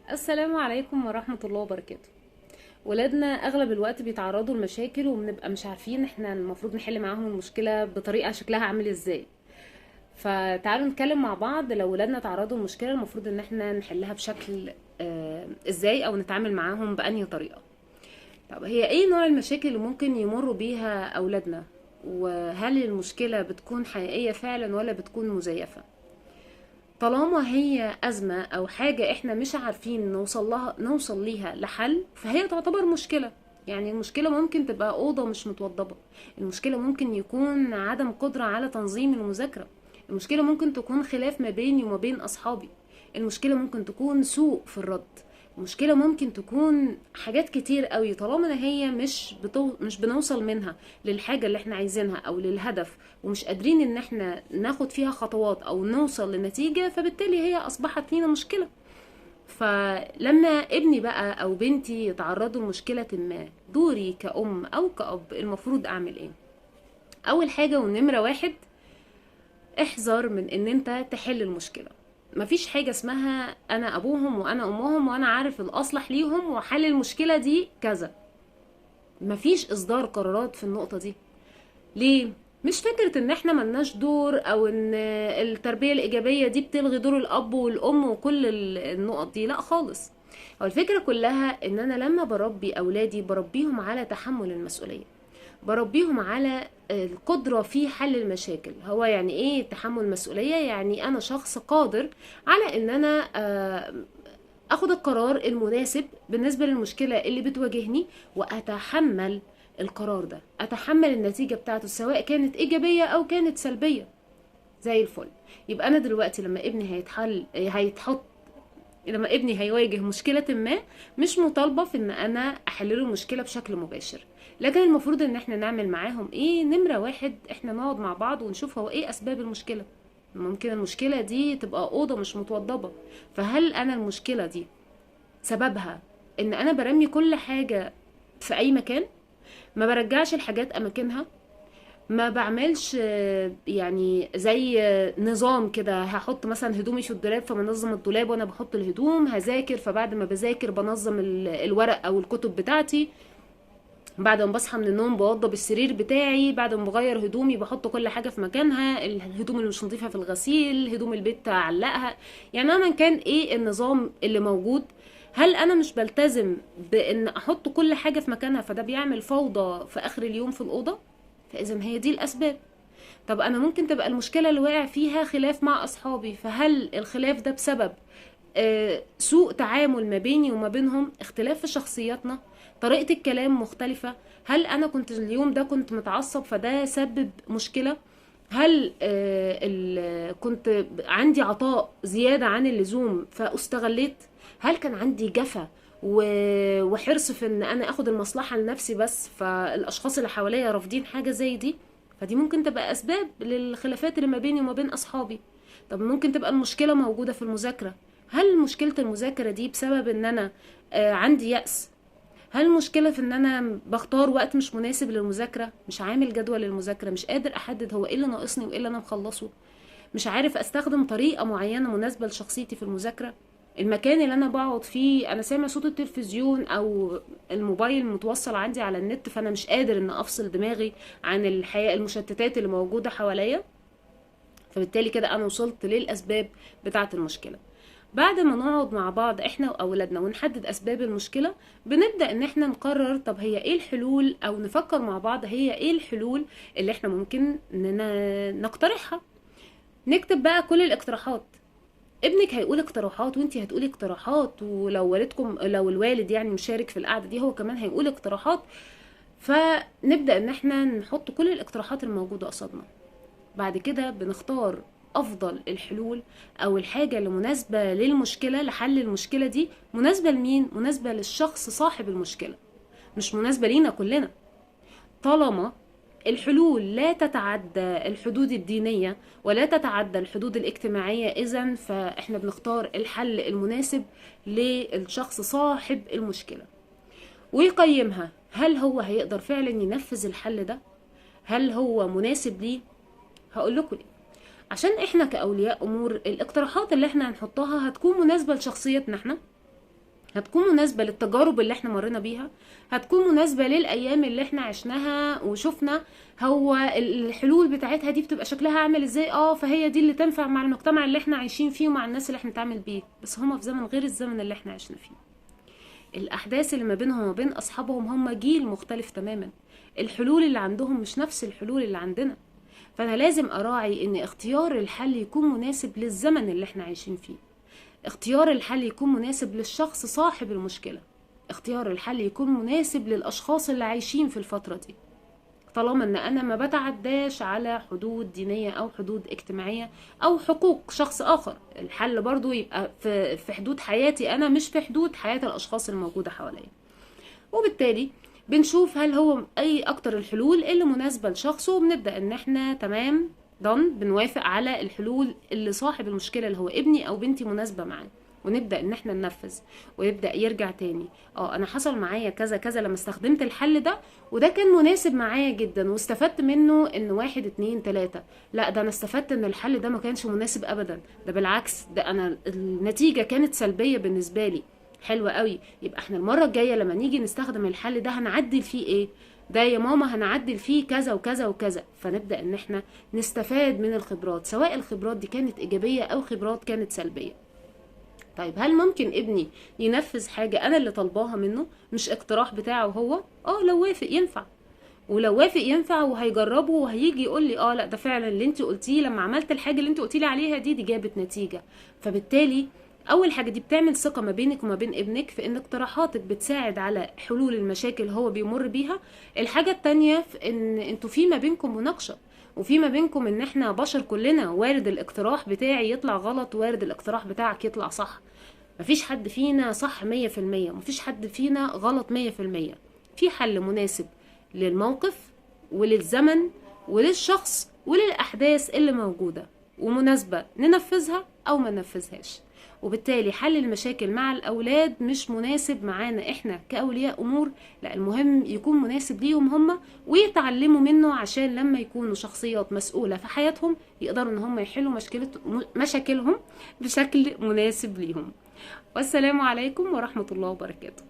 السلام عليكم ورحمة الله وبركاته. ولادنا اغلب الوقت بيتعرضوا لمشاكل وبنبقى مش عارفين احنا المفروض نحل معاهم المشكلة بطريقة شكلها عامل ازاي. فتعالوا نتكلم مع بعض، لو ولادنا تعرضوا لمشكلة المفروض ان احنا نحلها بشكل ازاي، او نتعامل معاهم بأنهي طريقة. طب هي ايه نوع المشاكل اللي ممكن يمروا بيها اولادنا؟ وهل المشكلة بتكون حقيقية فعلا ولا بتكون مزيفة؟ طالما هي أزمة أو حاجة إحنا مش عارفين نوصل ليها لحل، فهي تعتبر مشكلة. يعني المشكلة ممكن تبقى أوضة مش متوضبة، المشكلة ممكن يكون عدم قدرة على تنظيم المذاكرة، المشكلة ممكن تكون خلاف ما بيني وما بين أصحابي، المشكلة ممكن تكون سوء في الرد، المشكلة ممكن تكون حاجات كتير قوي. طالما ان هي مش بنوصل منها للحاجة اللي احنا عايزينها او للهدف، ومش قادرين ان احنا ناخد فيها خطوات او نوصل لنتيجة، فبالتالي هي اصبحت فينا مشكلة. فلما ابني بقى او بنتي يتعرضوا لمشكلة ما، دوري كأم او كأب المفروض اعمل ايه؟ اول حاجة ونمرة واحد، احذر من ان انت تحل المشكلة. مفيش حاجة اسمها انا ابوهم وانا امهم وانا عارف الاصلح ليهم وحل المشكلة دي كذا. مفيش اصدار قرارات في النقطة دي. ليه؟ مش فكرة ان احنا ملناش دور او ان التربية الايجابية دي بتلغي دور الاب والام وكل النقط دي، لا خالص. هو الفكرة كلها ان انا لما بربي اولادي بربيهم على تحمل المسؤولية، بربيهم على القدرة في حل المشاكل. هو يعني ايه تحمل مسؤولية؟ يعني انا شخص قادر على ان انا اخد القرار المناسب بالنسبة للمشكلة اللي بتواجهني، واتحمل القرار ده، اتحمل النتيجة بتاعته سواء كانت ايجابية او كانت سلبية. زي الفل. يبقى انا دلوقتي لما ابني هيواجه مشكلة ما، مش مطالبة في ان انا احلله المشكلة بشكل مباشر. لكن المفروض ان احنا نعمل معاهم ايه؟ نمرة واحد، احنا نقعد مع بعض ونشوف هو ايه اسباب المشكلة. ممكن المشكلة دي تبقى اوضة مش متوضبة، فهل انا المشكلة دي سببها ان انا برمي كل حاجة في اي مكان، ما برجعش الحاجات اماكنها، ما بعملش يعني زي نظام كده، هحط مثلا هدومي في الدولاب فبنظم الدولاب وانا بحط الهدوم، هذاكر فبعد ما بذاكر بنظم الورق او الكتب بتاعتي، بعد ما بصحى من النوم بوضب السرير بتاعي، بعد ما بغير هدومي بحط كل حاجة في مكانها، الهدوم اللي مش نظيفة في الغسيل، هدوم البيت اعلقها. يعني مهما كان ايه النظام اللي موجود، هل انا مش بلتزم بان احط كل حاجة في مكانها؟ فده بيعمل فوضى في اخر اليوم في الأوضة. فاذا هي دي الاسباب. طب انا ممكن تبقى المشكلة اللي واقع فيها خلاف مع اصحابي، فهل الخلاف ده بسبب سوء تعامل ما بيني وما بينهم، اختلاف في شخصياتنا، طريقة الكلام مختلفة؟ هل انا كنت اليوم ده كنت متعصب فده سبب مشكلة؟ هل كنت عندي عطاء زيادة عن اللزوم فاستغليت؟ هل كان عندي جفا وحرص في ان انا اخد المصلحة لنفسي بس، فالاشخاص اللي حواليا رافضين حاجة زي دي؟ فدي ممكن تبقى اسباب للخلافات اللي ما بيني وما بين اصحابي. طب ممكن تبقى المشكلة موجودة في المذاكرة. هل مشكلة المذاكرة دي بسبب ان انا عندي يأس؟ هل المشكلة في ان انا بختار وقت مش مناسب للمذاكرة، مش عامل جدول للمذاكرة، مش قادر احدد هو ايه اللي ناقصني وايه اللي انا مخلصه، مش عارف استخدم طريقة معينة مناسبة لشخصيتي في المذاكرة، المكان اللي انا بقعد فيه انا سامع صوت التلفزيون او الموبايل متوصل عندي على النت، فانا مش قادر ان افصل دماغي عن الحياة المشتتات اللي موجودة حواليا. فبالتالي كده انا وصلت للاسباب بتاعة المشكلة. بعد ما نقعد مع بعض احنا واولادنا ونحدد اسباب المشكلة، بنبدأ ان احنا نقرر طب هي ايه الحلول، او نفكر مع بعض هي ايه الحلول اللي احنا ممكن نقترحها. نكتب بقى كل الاقتراحات. ابنك هيقول اقتراحات وانتي هتقولي اقتراحات، ولو والدكم لو الوالد يعني مشارك في القعدة دي هو كمان هيقول اقتراحات. فنبدأ ان احنا نحط كل الاقتراحات الموجودة قصادنا. بعد كده بنختار افضل الحلول، او الحاجة اللي مناسبة للمشكلة، لحل المشكلة دي. مناسبة لمين؟ مناسبة للشخص صاحب المشكلة، مش مناسبة لينا كلنا. طالما الحلول لا تتعدى الحدود الدينية ولا تتعدى الحدود الاجتماعية، إذن فإحنا بنختار الحل المناسب للشخص صاحب المشكلة، ويقيمها هل هو هيقدر فعلا ينفذ الحل ده، هل هو مناسب ليه. هقول لكم ليه. عشان احنا كأولياء امور الاقتراحات اللي احنا هنحطها هتكون مناسبة لشخصيتنا احنا، هتكون مناسبة للتجارب اللي احنا مرينا بيها، هتكون مناسبة للأيام اللي احنا عشناها وشفنا هو الحلول بتاعتها دي بتبقى شكلها عامل ازاي. فهي دي اللي تنفع مع المجتمع اللي احنا عايشين فيه ومع الناس اللي احنا بنتعامل بيه، بس هما في زمن غير الزمن اللي احنا عشنا فيه. الأحداث اللي ما بينهم وما بين أصحابهم هم جيل مختلف تماما، الحلول اللي عندهم مش نفس الحلول اللي عندنا. فأنا لازم أراعي إن اختيار الحل يكون مناسب للزمن اللي احنا عايشين فيه، اختيار الحل يكون مناسب للشخص صاحب المشكلة، اختيار الحل يكون مناسب للأشخاص اللي عايشين في الفترة دي، طالما ان انا ما بتعداش على حدود دينية او حدود اجتماعية او حقوق شخص اخر. الحل برضو يبقى في حدود حياتي انا، مش في حدود حياة الاشخاص الموجودة حواليا. وبالتالي بنشوف هل هو اي اكتر الحلول اللي مناسبة لشخصه، وبنبدأ ان احنا تمام بنوافق على الحلول اللي صاحب المشكلة اللي هو ابني او بنتي مناسبة معاه، ونبدأ ان احنا ننفذ. ويبدأ يرجع تاني، انا حصل معايا كذا كذا لما استخدمت الحل ده، وده كان مناسب معايا جدا واستفدت منه ان 1 2 3. لا، ده انا استفدت ان الحل ده ما كانش مناسب ابدا، ده بالعكس، ده انا النتيجة كانت سلبية بالنسبة لي. حلوة قوي. يبقى احنا المرة الجاية لما نيجي نستخدم الحل ده هنعدل فيه ايه؟ ده يا ماما هنعدل فيه كذا وكذا وكذا. فنبدأ ان احنا نستفاد من الخبرات، سواء الخبرات دي كانت ايجابية او خبرات كانت سلبية. طيب هل ممكن ابني ينفذ حاجة انا اللي طالباها منه مش اقتراح بتاعه هو؟ لو وافق ينفع، ولو وافق ينفع وهيجربه وهيجي يقول لي لا ده فعلا اللي انت قلتيه، لما عملت الحاجة اللي انت قلتي لي عليها دي جابت نتيجة. فبالتالي اول حاجة دي بتعمل ثقة ما بينك وما بين ابنك في ان اقتراحاتك بتساعد على حلول المشاكل هو بيمر بيها. الحاجة التانية في ان انتوا في ما بينكم مناقشة، وفي ما بينكم ان احنا بشر كلنا، وارد الاقتراح بتاعي يطلع غلط، وارد الاقتراح بتاعك يطلع صح. مفيش حد فينا صح 100%، مفيش حد فينا غلط 100%. في حل مناسب للموقف وللزمن وللشخص وللأحداث اللي موجودة، ومناسبة ننفذها أو ما ننفذهاش. وبالتالي حل المشاكل مع الأولاد مش مناسب معانا إحنا كأولياء أمور، لا، المهم يكون مناسب ليهم هم ويتعلموا منه، عشان لما يكونوا شخصيات مسؤولة في حياتهم يقدروا إن هم يحلوا مشاكلهم بشكل مناسب ليهم. والسلام عليكم ورحمة الله وبركاته.